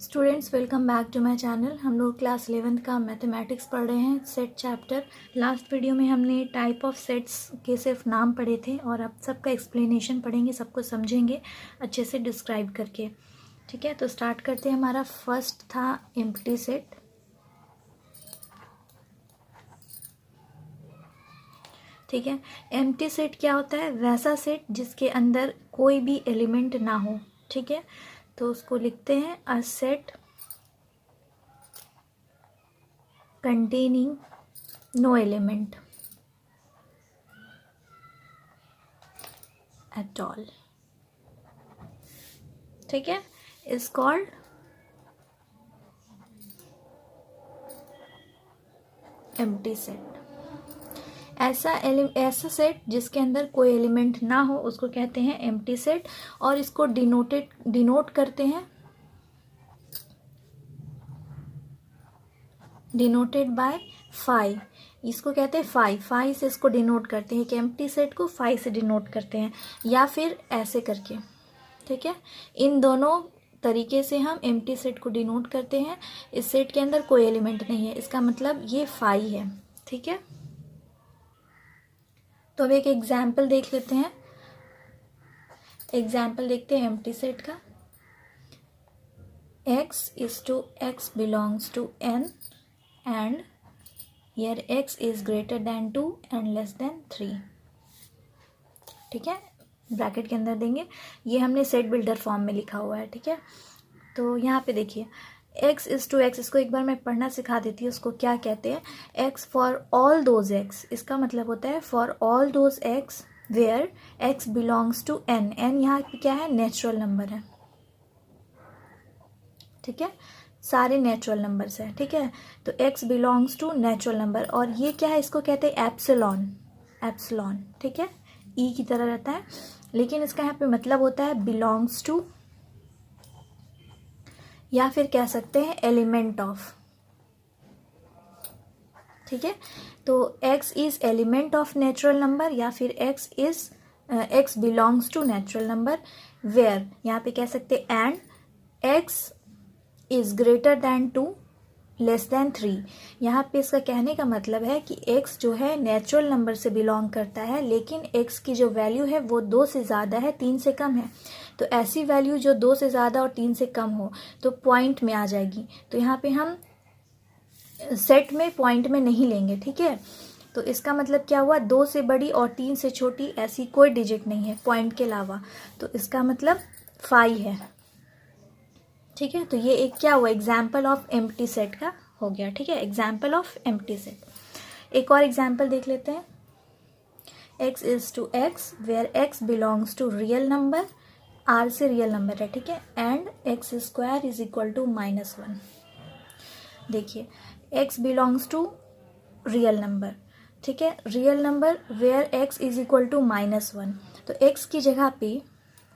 Students welcome back to my channel. हम लोग class 11th का मैथमेटिक्स पढ़ रहे हैं, सेट चैप्टर। लास्ट वीडियो में हमने टाइप ऑफ सेट्स के सिर्फ नाम पढ़े थे और अब सबका एक्सप्लेनेशन पढ़ेंगे, सबको समझेंगे अच्छे से डिस्क्राइब करके। ठीक है, तो स्टार्ट करते हैं। हमारा फर्स्ट था एम्प्टी सेट। ठीक है, एम्प्टी सेट क्या होता है? वैसा सेट जिसके अंदर कोई भी एलिमेंट ना हो। ठीक है, तो उसको लिखते हैं a set containing no element at all. ठीक है, is called empty set। ऐसा सेट जिसके अंदर कोई एलिमेंट ना हो उसको कहते हैं empty set, और इसको डिनोट करते हैं डिनोटेड बाय फाई। इसको कहते हैं फाई से इसको डिनोट करते हैं कि एम्प्टी सेट को फाई से डिनोट करते हैं, या फिर ऐसे करके। ठीक है, इन दोनों तरीके से हम एम्प्टी सेट को डिनोट करते हैं। इस सेट के अंदर कोई एलिमेंट नहीं है, इसका मतलब ये फाई है। ठीक है, तो अब एक एग्जाम्पल देख लेते हैं। एग्जाम्पल देखते हैं एम्प्टी सेट का। x belongs to n and here x is greater than 2 and less than 3। ठीक है, ब्रैकेट के अंदर देंगे। ये हमने सेट बिल्डर फॉर्म में लिखा हुआ है। ठीक है, तो यहाँ पे देखिए x is to x, इसको एक बार मैं पढ़ना सिखा देती हूँ। उसको क्या कहते हैं? x for all those x, इसका मतलब होता है for all those x where x belongs to n। n यहाँ पे क्या है? नेचुरल नंबर है। ठीक है, सारे नेचुरल नंबर्स है। ठीक है, तो x belongs to natural number, और ये क्या है? इसको कहते हैं एप्सिलॉन। ठीक है, ई की तरह रहता है, लेकिन इसका यहाँ पे मतलब होता है बिलोंग्स टू, या फिर कह सकते हैं एलिमेंट ऑफ। ठीक है, तो x is element of natural number, या फिर x belongs to natural number where, यहाँ पे कह सकते हैं and x is greater than 2 less than 3। यहाँ पे इसका कहने का मतलब है कि x जो है नेचुरल नंबर से बिलोंग करता है, लेकिन x की जो वैल्यू है वो 2 से ज़्यादा है, 3 से कम है। तो ऐसी वैल्यू जो 2 से ज़्यादा और 3 से कम हो तो पॉइंट में आ जाएगी। तो यहाँ पे हम सेट में पॉइंट में नहीं लेंगे। ठीक है, तो इसका मतलब क्या हुआ? 2 से बड़ी और 3 से छोटी ऐसी कोई डिजिट नहीं है पॉइंट के अलावा, तो इसका मतलब फाई है। ठीक है, तो ये एक क्या हुआ? एग्जाम्पल ऑफ एम्प्टी सेट का हो गया। ठीक है, एग्जाम्पल ऑफ एम्प्टी सेट। एक और एग्जाम्पल देख लेते हैं। x is to x where x belongs to real number, r से रियल नंबर है। ठीक है, and x square is equal to -1। देखिए x belongs to real number. ठीक है, real number where x is equal to -1, तो x की जगह पे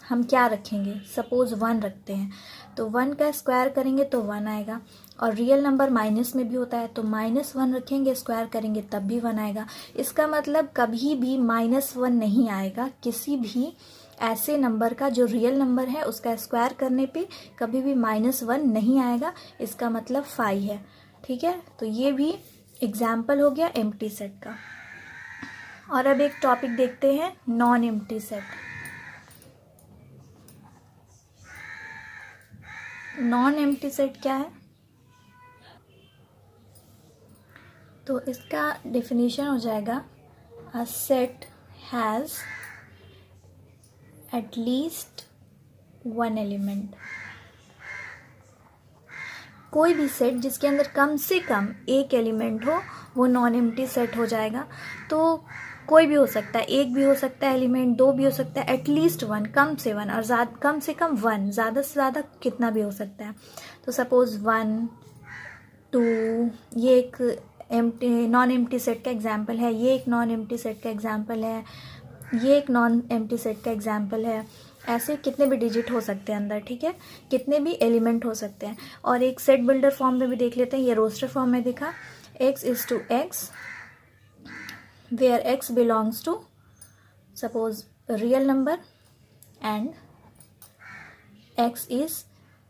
हम क्या रखेंगे? सपोज 1 रखते हैं, तो 1 का स्क्वायर करेंगे तो 1 आएगा, और रियल नंबर माइनस में भी होता है तो -1 रखेंगे, स्क्वायर करेंगे तब भी 1 आएगा। इसका मतलब कभी भी -1 नहीं आएगा। किसी भी ऐसे नंबर का जो रियल नंबर है उसका स्क्वायर करने पे कभी भी -1 नहीं आएगा, इसका मतलब फाई है। ठीक है, तो ये भी एग्जाम्पल हो गया एम्प्टी सेट का। और अब एक टॉपिक देखते हैं, non empty set. Non empty set क्या है? तो इसका डेफिनेशन हो जाएगा a set has at least 1 element. कोई भी सेट जिसके अंदर कम से कम एक एलिमेंट हो वो नॉन एम्प्टी सेट हो जाएगा। तो कोई भी हो सकता है, एक भी हो सकता है एलिमेंट, 2 भी हो सकता है, एटलीस्ट 1, कम से 1, और कम से कम 1, ज़्यादा से ज़्यादा कितना भी हो सकता है। तो सपोज 1, 2, ये एक नॉन एम्प्टी सेट का एग्जाम्पल है, ये एक नॉन एम्प्टी सेट का एग्जाम्पल है, ये एक नॉन एम्प्टी सेट का एग्जाम्पल है। ऐसे कितने भी डिजिट हो सकते हैं अंदर। ठीक है, कितने भी एलिमेंट हो सकते हैं। और एक सेट बिल्डर फॉर्म में भी देख लेते हैं। ये रोस्टर फॉर्म में देखा, x is to x where x belongs to suppose real number and x is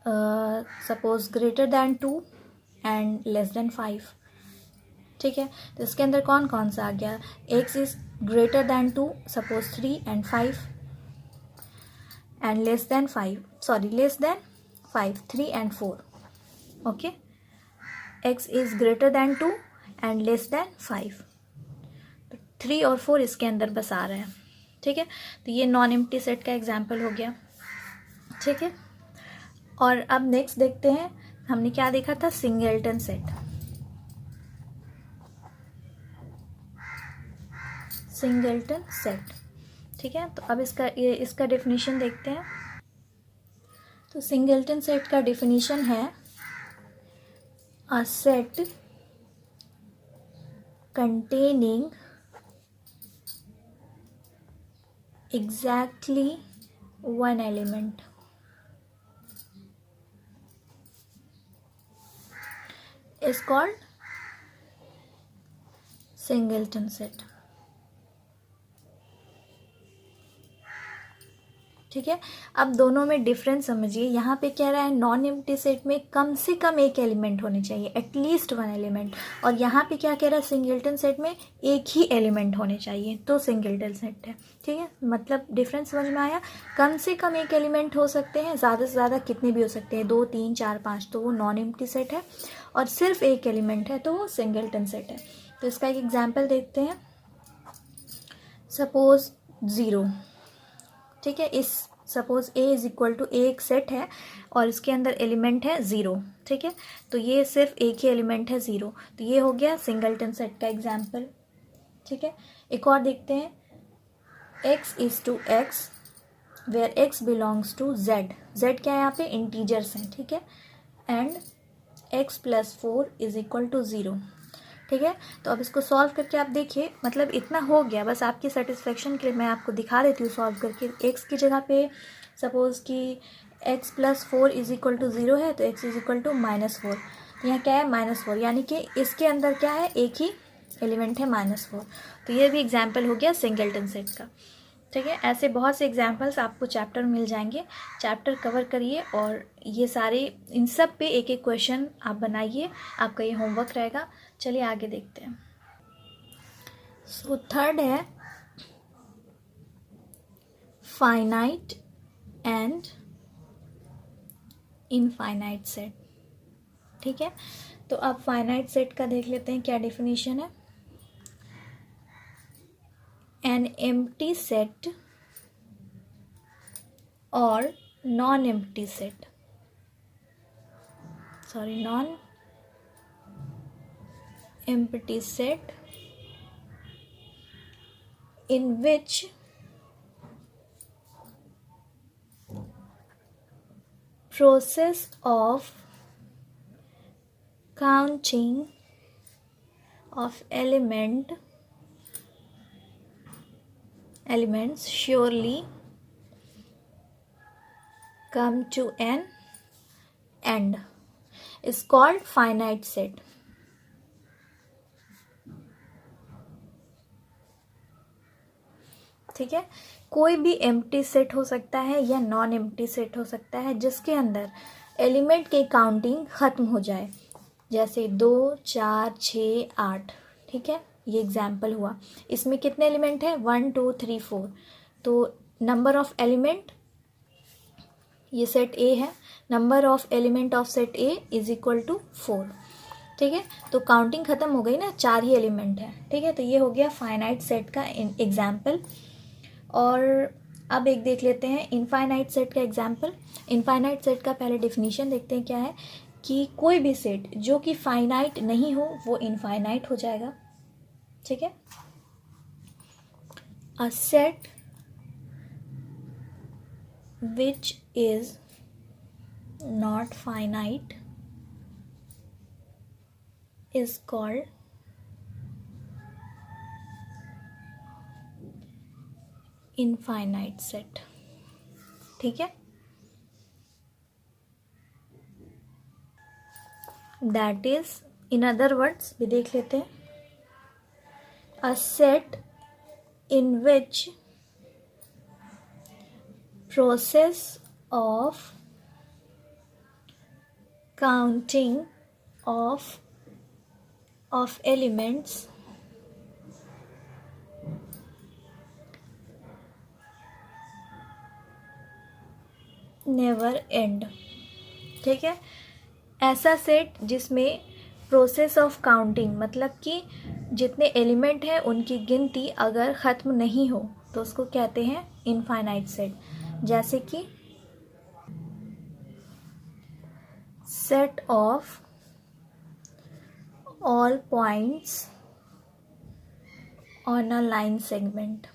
suppose greater than 2 and less than 5, ठीक है। तो इसके अंदर कौन कौन सा आ गया, x is greater than 2, suppose 3 and 5, and less than 5, sorry less than 5, 3 and 4, okay. x is greater than 2 and less than 5, तो 3 और 4 इसके अंदर बस आ रहा है, ठीक है। तो ये नॉन एम्प्टी सेट का एग्जाम्पल हो गया, ठीक है। और अब नेक्स्ट देखते हैं, हमने क्या देखा था, सिंगलटन सेट। सिंगलटन सेट, ठीक है। तो अब इसका डेफिनेशन देखते हैं। तो सिंगलटन सेट का डेफिनेशन है a set containing exactly one element is called singleton set, ठीक है। अब दोनों में डिफरेंस समझिए, यहाँ पे कह रहा है नॉन एम्प्टी सेट में कम से कम एक एलिमेंट होने चाहिए, एटलीस्ट वन एलिमेंट, और यहाँ पे क्या कह रहा है, सिंगलटन सेट में एक ही एलिमेंट होने चाहिए, तो सिंगलटन सेट है, ठीक है। मतलब डिफरेंस समझ में आया, कम से कम एक एलिमेंट हो सकते हैं, ज़्यादा से ज़्यादा कितने भी हो सकते हैं, 2 3 4 5, तो वो नॉन एम्प्टी सेट है, और सिर्फ एक एलिमेंट है तो वो सिंगलटन सेट है। तो इसका एक एग्जाम्पल देखते हैं, सपोज 0, ठीक है। इस suppose a is equal to a एक सेट है और इसके अंदर एलिमेंट है 0, ठीक है। तो ये सिर्फ एक ही एलिमेंट है 0, तो ये हो गया सिंगलटन सेट का एग्जाम्पल, ठीक है। एक और देखते हैं, x is to x where x belongs to z, z क्या है यहाँ पे, इंटीजर्स हैं, ठीक है, and x plus 4 is equal to 0, ठीक है। तो अब इसको सॉल्व करके आप देखिए, मतलब इतना हो गया, बस आपकी सेटिस्फेक्शन के लिए मैं आपको दिखा देती हूँ सॉल्व करके। x की जगह पे सपोज कि x plus 4 is equal to 0 है, तो x इज इक्वल टू -4, तो यहाँ क्या है -4, यानी कि इसके अंदर क्या है, एक ही एलिमेंट है -4, तो ये भी एग्जाम्पल हो गया सिंगलटन सेट का, ठीक है। ऐसे बहुत से एग्जाम्पल्स आपको चैप्टर में मिल जाएंगे, चैप्टर कवर करिए और ये सारे इन सब पे एक एक क्वेश्चन आप बनाइए, आपका ये होमवर्क रहेगा। चलिए आगे देखते हैं। सो थर्ड है फाइनाइट एंड इनफाइनाइट सेट, ठीक है। तो अब फाइनाइट सेट का देख लेते हैं क्या डेफिनेशन है। एन एम्प्टी सेट और non empty set, sorry non empty set in which process of counting of elements surely come to an end is called finite set, ठीक है। कोई भी एम्प्टी सेट हो सकता है या नॉन एम्प्टी सेट हो सकता है जिसके अंदर एलिमेंट की काउंटिंग ख़त्म हो जाए, जैसे 2 4 6 8, ठीक है। ये एग्जाम्पल हुआ, इसमें कितने एलिमेंट हैं, 1 2 3 4, तो नंबर ऑफ एलिमेंट, ये सेट ए है, number of element of set A is equal to 4, ठीक है। तो काउंटिंग ख़त्म हो गई ना, 4 ही एलिमेंट है, ठीक है। तो ये हो गया फाइनाइट सेट का एग्जाम्पल। और अब एक देख लेते हैं इनफाइनाइट सेट का एग्जाम्पल। इनफाइनाइट सेट का पहले डेफिनेशन देखते हैं क्या है, कि कोई भी सेट जो कि फाइनाइट नहीं हो वो इनफाइनाइट हो जाएगा, ठीक है। A set which is not finite is called infinite set, ठीक है। That is, in other words भी देख लेते हैं, a set in which process of counting of elements never end। ठीक है, ऐसा सेट जिसमें प्रोसेस ऑफ काउंटिंग मतलब कि जितने एलिमेंट हैं उनकी गिनती अगर ख़त्म नहीं हो तो उसको कहते हैं इनफाइनाइट सेट। जैसे कि set of all points on a line segment.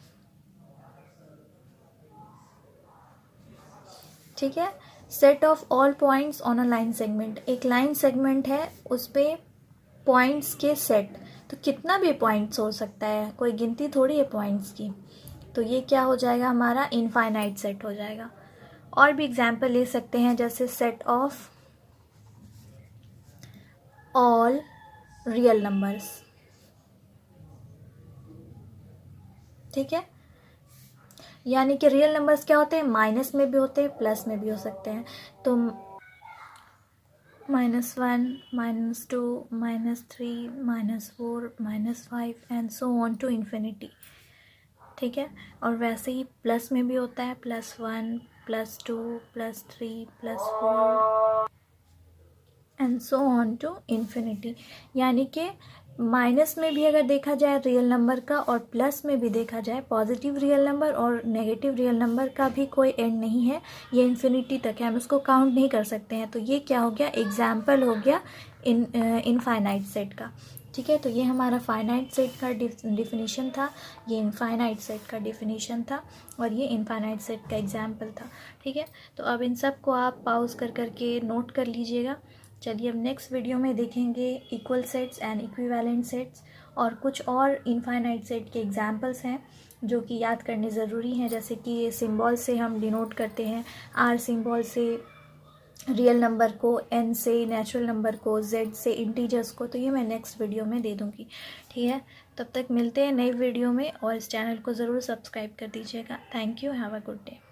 ठीक है, set of all points on a line segment, एक लाइन सेगमेंट है उस पर पॉइंट्स के सेट, तो कितना भी पॉइंट्स हो सकता है, कोई गिनती थोड़ी है पॉइंट्स की, तो ये क्या हो जाएगा हमारा इनफाइनाइट सेट हो जाएगा। और भी एग्जांपल ले सकते हैं जैसे set of all real numbers. ठीक है, यानी कि रियल नंबर्स क्या होते हैं, माइनस में भी होते हैं प्लस में भी हो सकते हैं। तो -1, -2, -3, -4, -5 and so on to infinity. ठीक है, और वैसे ही प्लस में भी होता है +1, +2, +3, +4 and so on to infinity. यानी कि माइनस में भी अगर देखा जाए रियल नंबर का और प्लस में भी देखा जाए पॉजिटिव रियल नंबर और नेगेटिव रियल नंबर का भी कोई एंड नहीं है, ये इन्फिनिटी तक है, हम इसको काउंट नहीं कर सकते हैं। तो ये क्या हो गया, एग्जाम्पल हो गया इनफाइनाइट सेट का। ठीक है, तो ये हमारा फाइनाइट सेट का डिफिनीशन था, ये इनफाइनाइट सेट का डिफिनीशन था और ये इनफाइनाइट सेट का एग्जाम्पल था। ठीक है, तो अब इन सब को आप पॉज कर करके नोट कर लीजिएगा। चलिए अब नेक्स्ट वीडियो में देखेंगे equal sets and equivalent sets और कुछ और इनफाइनाइट सेट के एग्जांपल्स हैं जो कि याद करने ज़रूरी हैं। जैसे कि सिंबल से हम डिनोट करते हैं, आर सिंबल से रियल नंबर को, एन से नेचुरल नंबर को, जेड से इंटीजर्स को, तो ये मैं नेक्स्ट वीडियो में दे दूँगी। ठीक है, तब तक मिलते हैं नई वीडियो में और इस चैनल को ज़रूर सब्सक्राइब कर दीजिएगा। Thank you, have a good day.